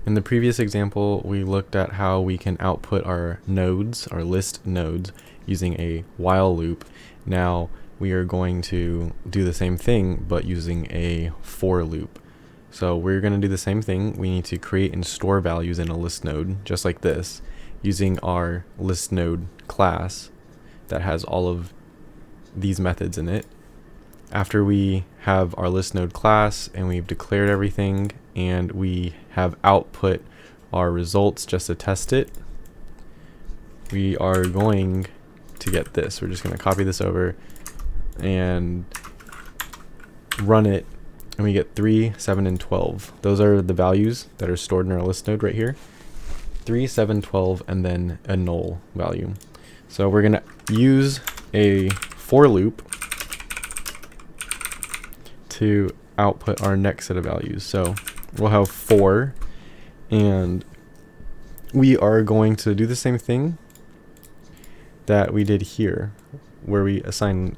In the previous example, we looked at how we can output our nodes, our list nodes, using a while loop. Now we are going to do the same thing, but using a for loop. So we're going to do the same thing. We need to create and store values in a list node, just like this, using our list node class that has all of these methods in it. After we have our list node class and we've declared everything and we have output our results just to test it, we are going to get this. We're just going to copy this over and run it, and we get 3, 7, and 12. Those are the values that are stored in our list node right here. 3, 7, 12, and then a null value. So we're going to use a for loop to output our next set of values. So we'll have 4, and we are going to do the same thing that we did here, where we assign,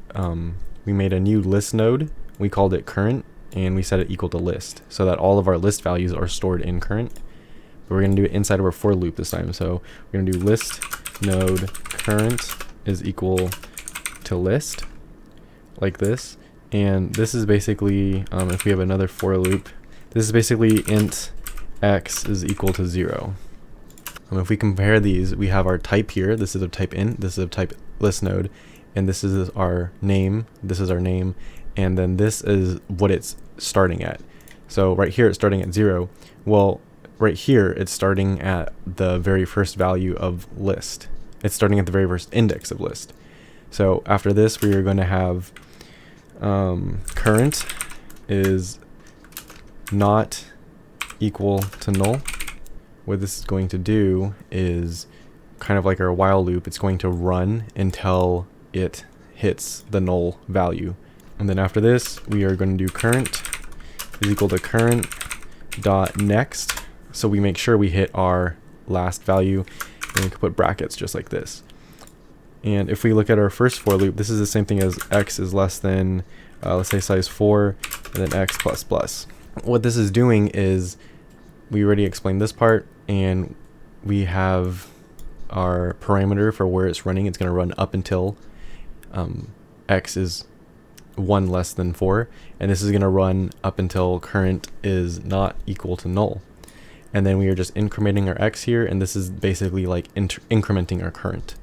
we made a new list node, we called it current, and we set it equal to list, so that all of our list values are stored in current. But we're going to do it inside of our for loop this time. So we're going to do list node current is equal to list, like this. And this is basically, if we have another for loop, this is basically int x is equal to 0. If we compare these, we have our type here. This is of type int, this is of type list node, and this is our name. This is our name, and then this is what it's starting at. So right here it's starting at 0. Well, right here it's starting at the very first value of list. It's starting at the very first index of list. So after this, we are going to have current is not equal to null. What this is going to do is kind of like our while loop. It's going to run until it hits the null value. And then after this, we are going to do current is equal to current dot next. So we make sure we hit our last value, and we can put brackets just like this. And if we look at our first for loop, this is the same thing as x is less than, let's say size 4, and then x plus plus. What this is doing is, we already explained this part, and we have our parameter for where it's running. It's going to run up until x is 1 less than 4, and this is going to run up until current is not equal to null. And then we are just incrementing our x here, and this is basically like incrementing our current.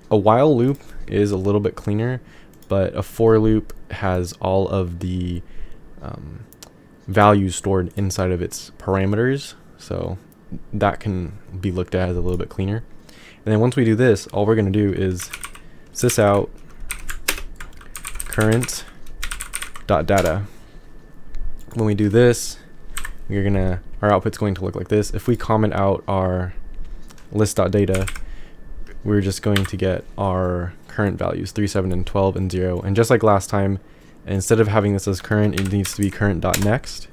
A while loop is a little bit cleaner, but a for loop has all of the values stored inside of its parameters, so that can be looked at as a little bit cleaner. And then once we do this, all we're going to do is sysout current dot data. When we do this, our output's going to look like this. If we comment out our list.data, we're just going to get our current values, 3, 7, and 12, and 0. And just like last time, instead of having this as current, it needs to be current.next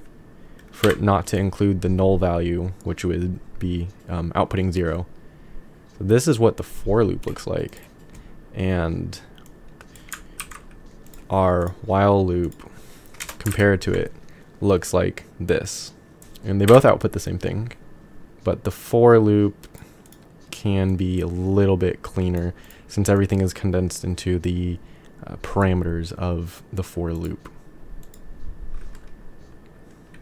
for it not to include the null value, which would be outputting 0. So this is what the for loop looks like. And our while loop, compared to it, looks like this. And they both output the same thing, but the for loop can be a little bit cleaner since everything is condensed into the parameters of the for loop.